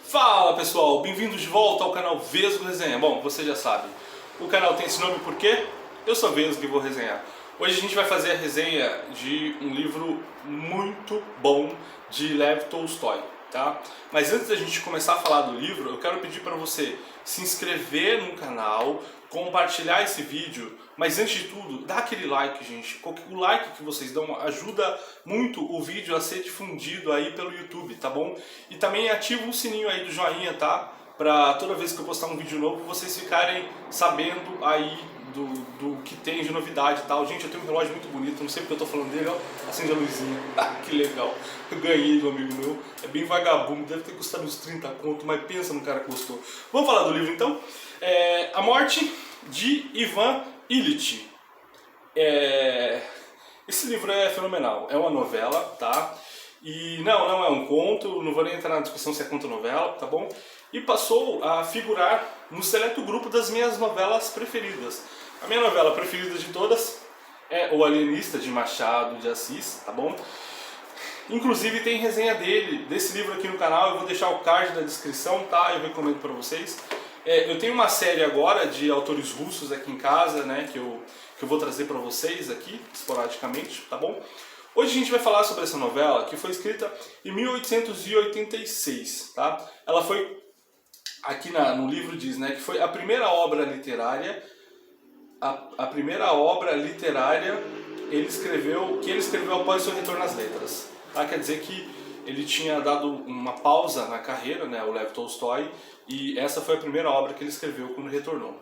Fala pessoal, bem-vindos de volta ao canal Vesgo Resenha. Bom, você já sabe, o canal tem esse nome porque eu sou Vesgo e vou resenhar. Hoje a gente vai fazer a resenha de um livro muito bom de Lev Tolstói, tá? Mas antes da gente começar a falar do livro, eu quero pedir para você se inscrever no canal, compartilhar esse vídeo, mas antes de tudo, dá aquele like, gente. O like que vocês dão ajuda muito o vídeo a ser difundido aí pelo YouTube, tá bom? E também ativa o sininho aí do joinha, tá? Pra toda vez que eu postar um vídeo novo, vocês ficarem sabendo aí do que tem de novidade e tal. Gente, eu tenho um relógio muito bonito, não sei porque eu tô falando dele, ó. Acende a luzinha. Ah, que legal. Eu ganhei do amigo meu. É bem vagabundo, deve ter custado uns 30 conto, mas pensa no cara que gostou. Vamos falar do livro então? A Morte de Ivan Ilitch. Esse livro é fenomenal, é uma novela, tá? E não é um conto, não vou nem entrar na discussão se é conto ou novela, tá bom? E passou a figurar no seleto grupo das minhas novelas preferidas. A minha novela preferida de todas é O Alienista, de Machado de Assis, tá bom? Inclusive tem resenha desse livro aqui no canal, eu vou deixar o card na descrição, tá? Eu recomendo pra vocês. Eu tenho uma série agora de autores russos aqui em casa, né, que eu vou trazer pra vocês aqui, esporadicamente, tá bom? Hoje a gente vai falar sobre essa novela, que foi escrita em 1886, tá? Ela foi, aqui no livro diz, né, que foi a primeira obra literária, a primeira obra literária que ele escreveu após seu retorno às letras, tá? Quer dizer que ele tinha dado uma pausa na carreira, né, o Lev Tolstói, e essa foi a primeira obra que ele escreveu quando retornou.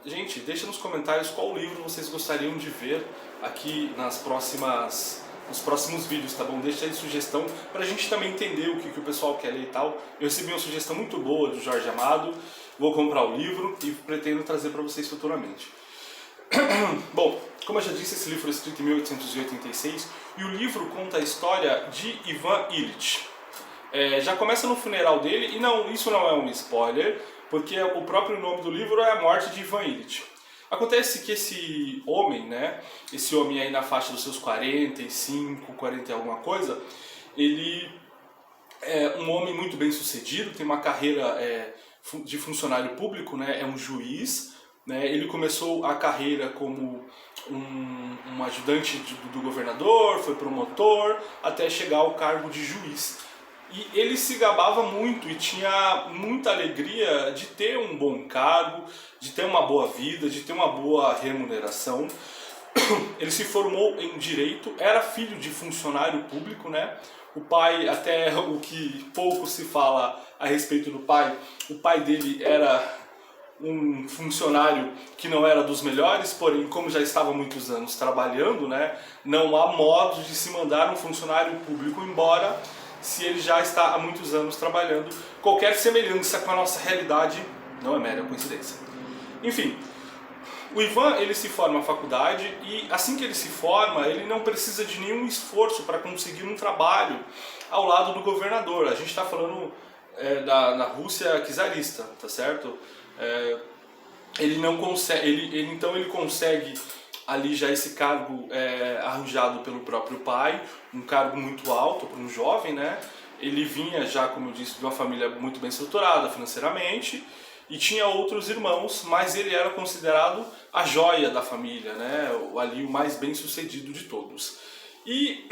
Gente, deixa nos comentários qual livro vocês gostariam de ver aqui nos próximos vídeos, tá bom? Deixa aí sugestão pra gente também entender o que o pessoal quer ler e tal. Eu recebi uma sugestão muito boa do Jorge Amado, vou comprar o livro e pretendo trazer pra vocês futuramente. Bom, como eu já disse, esse livro foi escrito em 1886 e o livro conta a história de Ivan Ilitch. Já começa no funeral dele, e não, isso não é um spoiler, porque o próprio nome do livro é A Morte de Ivan Ilitch. Acontece que esse homem, né, esse homem aí na faixa dos seus 45, 40 e alguma coisa, ele é um homem muito bem sucedido, tem uma carreira de funcionário público, né, é um juiz, né, ele começou a carreira como um ajudante do governador, foi promotor, até chegar ao cargo de juiz. E ele se gabava muito e tinha muita alegria de ter um bom cargo, de ter uma boa vida, de ter uma boa remuneração. Ele se formou em Direito, era filho de funcionário público, né? O pai, até o que pouco se fala a respeito do pai, o pai dele era um funcionário que não era dos melhores, porém, como já estava há muitos anos trabalhando, né? Não há modo de se mandar um funcionário público embora se ele já está há muitos anos trabalhando. Qualquer semelhança com a nossa realidade não é mera coincidência. Enfim, o Ivan, ele se forma na faculdade e assim que ele se forma, ele não precisa de nenhum esforço para conseguir um trabalho ao lado do governador. A gente está falando da Rússia czarista, tá certo? Ele não consegue, então ele consegue ali já esse cargo arranjado pelo próprio pai, um cargo muito alto para um jovem, né? Ele vinha já, como eu disse, de uma família muito bem estruturada financeiramente e tinha outros irmãos, mas ele era considerado a joia da família, né? Ali o mais bem sucedido de todos. E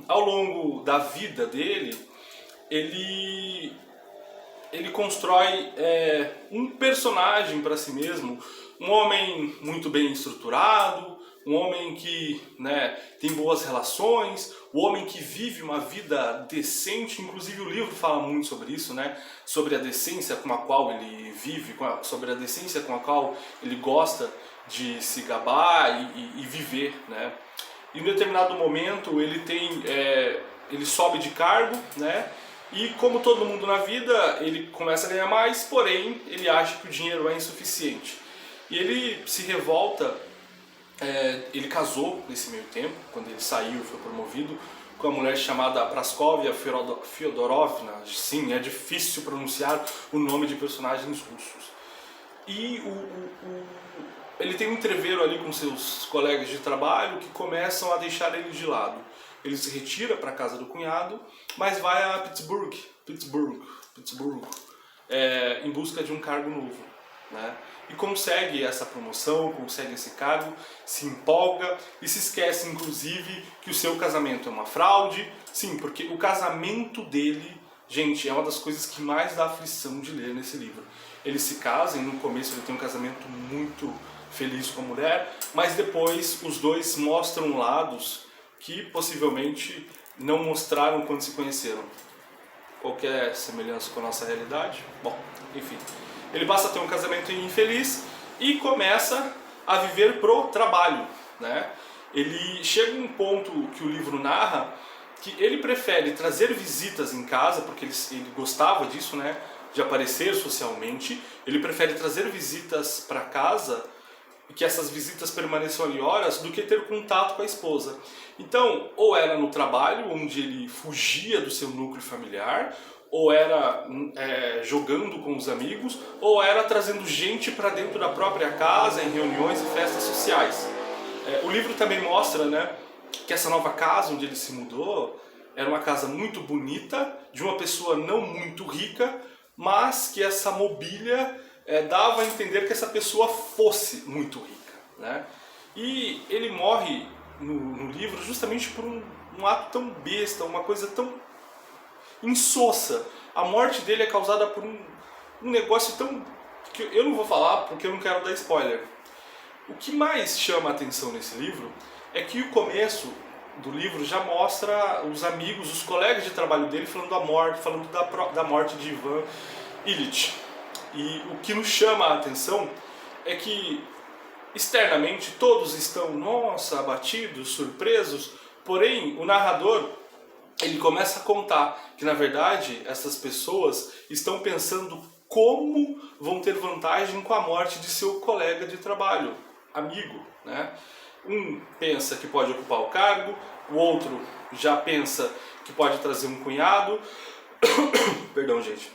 ao longo da vida dele, ele constrói um personagem para si mesmo, um homem muito bem estruturado, um homem que, né, tem boas relações, um homem que vive uma vida decente. Inclusive o livro fala muito sobre isso, né, sobre a decência com a qual ele vive, sobre a decência com a qual ele gosta de se gabar e viver, né. Em um determinado momento ele sobe de cargo, né, e como todo mundo na vida, ele começa a ganhar mais, porém ele acha que o dinheiro é insuficiente. E ele se revolta, ele casou nesse meio tempo, quando ele saiu e foi promovido, com uma mulher chamada Praskovia Fyodorovna. Sim, é difícil pronunciar o nome de personagens russos. E ele tem um entreveiro ali com seus colegas de trabalho que começam a deixar ele de lado. Ele se retira para a casa do cunhado, mas vai a Pittsburgh, Pittsburgh, em busca de um cargo novo, né? E consegue essa promoção, consegue esse cargo, se empolga e se esquece, inclusive, que o seu casamento é uma fraude. Sim, porque o casamento dele, gente, é uma das coisas que mais dá aflição de ler nesse livro. Eles se casam e no começo ele tem um casamento muito feliz com a mulher, mas depois os dois mostram lados que possivelmente não mostraram quando se conheceram. Qualquer semelhança com a nossa realidade? Bom, enfim. Ele passa a ter um casamento infeliz e começa a viver pro trabalho, né? Ele chega a um ponto que o livro narra que ele prefere trazer visitas em casa, porque ele gostava disso, né? De aparecer socialmente. Ele prefere trazer visitas para casa e que essas visitas permaneçam ali horas do que ter contato com a esposa. Então, ou era no trabalho, onde ele fugia do seu núcleo familiar, ou era jogando com os amigos, ou era trazendo gente para dentro da própria casa, em reuniões e festas sociais. O livro também mostra, né, que essa nova casa onde ele se mudou era uma casa muito bonita, de uma pessoa não muito rica, mas que essa mobília dava a entender que essa pessoa fosse muito rica, né? E ele morre no livro justamente por um ato tão besta, uma coisa tão insossa. A morte dele é causada por um negócio tão... que eu não vou falar porque eu não quero dar spoiler. O que mais chama a atenção nesse livro é que o começo do livro já mostra os amigos, os colegas de trabalho dele falando da morte de Ivan Ilitch. E o que nos chama a atenção é que externamente todos estão, nossa, abatidos, surpresos, porém o narrador ele começa a contar que na verdade essas pessoas estão pensando como vão ter vantagem com a morte de seu colega de trabalho, amigo, né? Um pensa que pode ocupar o cargo, o outro já pensa que pode trazer um cunhado, perdão, gente,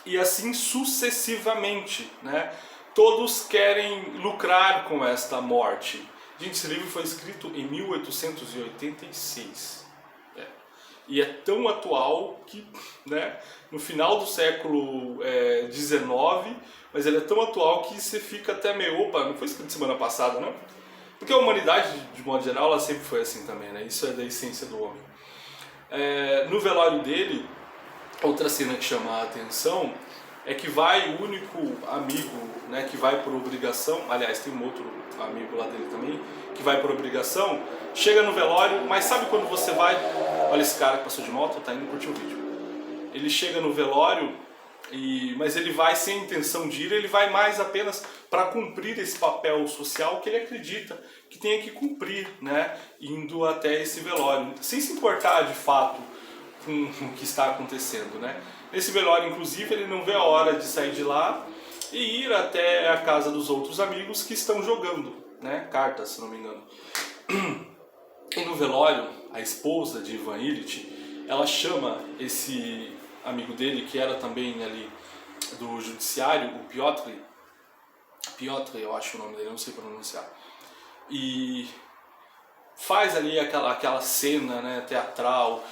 e assim sucessivamente, né? Todos querem lucrar com esta morte. Gente, esse livro foi escrito em 1886. E é tão atual que, né, no final do século XIX, mas ele é tão atual que você fica até meio, opa, não foi escrito semana passada, não? Porque a humanidade, de modo geral, ela sempre foi assim também, né? Isso é da essência do homem. No velório dele, outra cena que chama a atenção é que vai o único amigo, né, que vai por obrigação, aliás, tem um outro amigo lá dele também, que vai por obrigação, chega no velório, mas sabe quando você vai... Olha esse cara que passou de moto, tá indo curtir o vídeo. Ele chega no velório, mas ele vai sem intenção de ir, ele vai mais apenas para cumprir esse papel social que ele acredita que tenha que cumprir, né, indo até esse velório, sem se importar de fato com o que está acontecendo, né. Nesse velório, inclusive, ele não vê a hora de sair de lá e ir até a casa dos outros amigos que estão jogando, né, cartas, se não me engano. E no velório, a esposa de Ivan Ilitch, ela chama esse amigo dele, que era também ali do judiciário, o Piotr, eu acho o nome dele, não sei pronunciar, e faz ali aquela cena, né, teatral,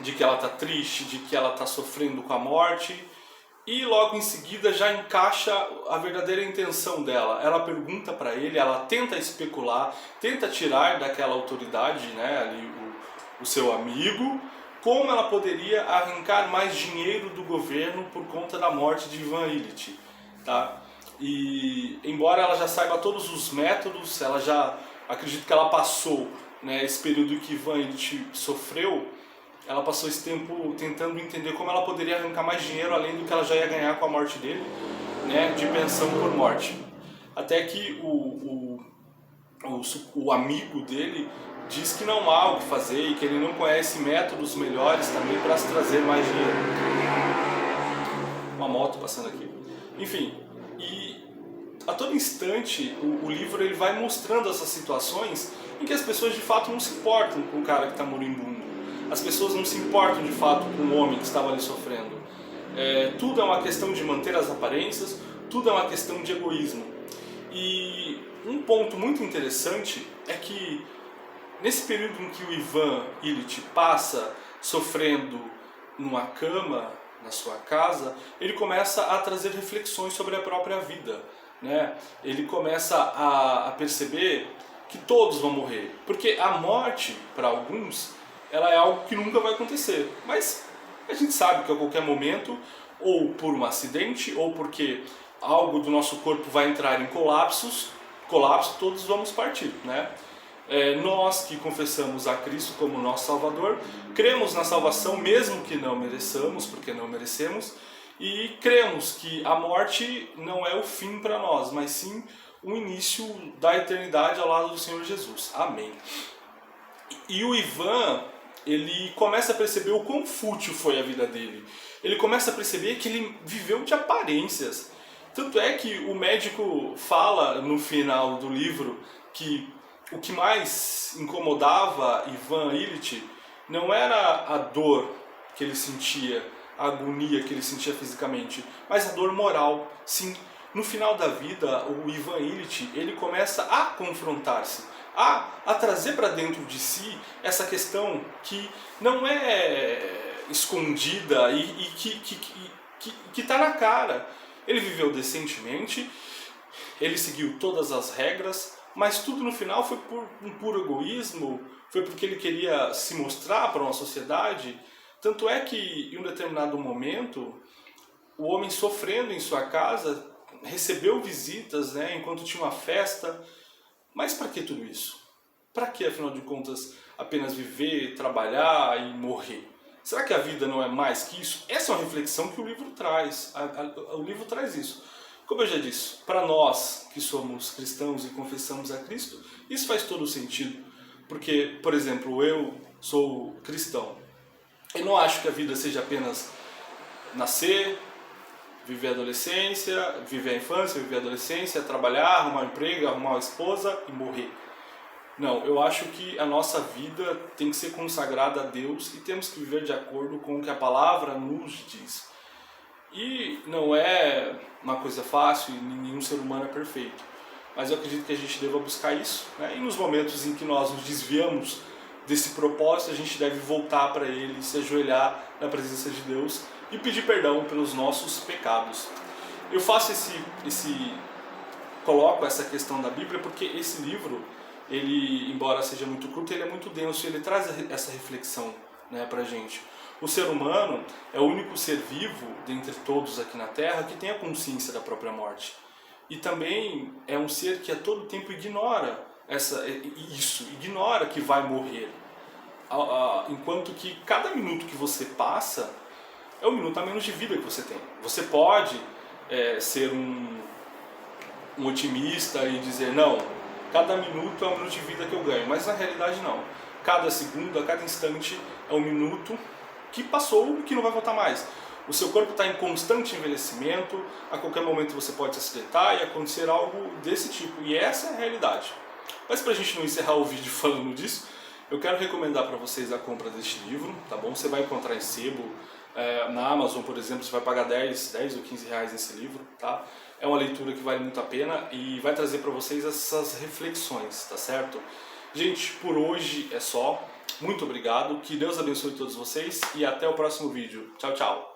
de que ela está triste, de que ela está sofrendo com a morte, e logo em seguida já encaixa a verdadeira intenção dela. Ela pergunta para ele, ela tenta especular, tenta tirar daquela autoridade, né, ali o seu amigo, como ela poderia arrancar mais dinheiro do governo por conta da morte de Ivan Ilitch, tá? E embora ela já saiba todos os métodos, ela já acredita que ela passou, né, esse período que Ivan Ilitch sofreu, ela passou esse tempo tentando entender como ela poderia arrancar mais dinheiro além do que ela já ia ganhar com a morte dele, né, de pensão por morte. Até que o amigo dele diz que não há o que fazer e que ele não conhece métodos melhores também para se trazer mais dinheiro. Uma moto passando aqui. Enfim, e a todo instante o livro ele vai mostrando essas situações em que as pessoas de fato não se importam com o cara que está moribundo. As pessoas não se importam de fato com o homem que estava ali sofrendo. Tudo é uma questão de manter as aparências, tudo é uma questão de egoísmo. E um ponto muito interessante é que nesse período em que o Ivan Ilitch passa sofrendo numa cama, na sua casa, ele começa a trazer reflexões sobre a própria vida, né? Ele começa a perceber que todos vão morrer, porque a morte, para alguns, ela é algo que nunca vai acontecer, mas a gente sabe que a qualquer momento, ou por um acidente, ou porque algo do nosso corpo vai entrar em colapso, todos vamos partir, né? Nós que confessamos a Cristo como nosso Salvador, cremos na salvação mesmo que não mereçamos, porque não merecemos, e cremos que a morte não é o fim para nós, mas sim o início da eternidade ao lado do Senhor Jesus. Amém. E o Ivan, ele começa a perceber o quão fútil foi a vida dele. Ele começa a perceber que ele viveu de aparências. Tanto é que o médico fala no final do livro que o que mais incomodava Ivan Illich não era a dor que ele sentia, a agonia que ele sentia fisicamente, mas a dor moral. Sim, no final da vida, o Ivan Illich, ele começa a confrontar-se, a trazer para dentro de si essa questão que não é escondida e que está na cara. Ele viveu decentemente, ele seguiu todas as regras, mas tudo no final foi por um puro egoísmo, foi porque ele queria se mostrar para uma sociedade. Tanto é que em um determinado momento, o homem sofrendo em sua casa, recebeu visitas, né, enquanto tinha uma festa. Mas para que tudo isso? Para que, afinal de contas, apenas viver, trabalhar e morrer? Será que a vida não é mais que isso? Essa é uma reflexão que o livro traz. O livro traz isso. Como eu já disse, para nós que somos cristãos e confessamos a Cristo, isso faz todo sentido. Porque, por exemplo, eu sou cristão. Eu não acho que a vida seja apenas nascer, viver a adolescência, viver a infância, viver a adolescência, trabalhar, arrumar um emprego, arrumar uma esposa e morrer. Não, eu acho que a nossa vida tem que ser consagrada a Deus e temos que viver de acordo com o que a palavra nos diz. E não é uma coisa fácil, e nenhum ser humano é perfeito. Mas eu acredito que a gente deva buscar isso, né? E nos momentos em que nós nos desviamos desse propósito, a gente deve voltar para Ele, se ajoelhar na presença de Deus e pedir perdão pelos nossos pecados. Eu faço coloco essa questão da Bíblia porque esse livro, ele, embora seja muito curto, ele é muito denso e ele traz essa reflexão, né, pra gente. O ser humano é o único ser vivo, dentre todos aqui na Terra, que tem a consciência da própria morte. E também é um ser que a todo tempo ignora ignora que vai morrer. Enquanto que cada minuto que você passa é um minuto a menos de vida que você tem. Você pode ser um otimista e dizer, não, cada minuto é um minuto de vida que eu ganho, mas na realidade não. Cada segundo, a cada instante é um minuto que passou e que não vai voltar mais. O seu corpo está em constante envelhecimento, a qualquer momento você pode se acidentar e acontecer algo desse tipo, e essa é a realidade. Mas para a gente não encerrar o vídeo falando disso, eu quero recomendar para vocês a compra deste livro, tá bom? Você vai encontrar em sebo, na Amazon, por exemplo, você vai pagar 10 ou 15 reais nesse livro, tá? É uma leitura que vale muito a pena e vai trazer para vocês essas reflexões, tá certo? Gente, por hoje é só. Muito obrigado, que Deus abençoe todos vocês e até o próximo vídeo. Tchau, tchau!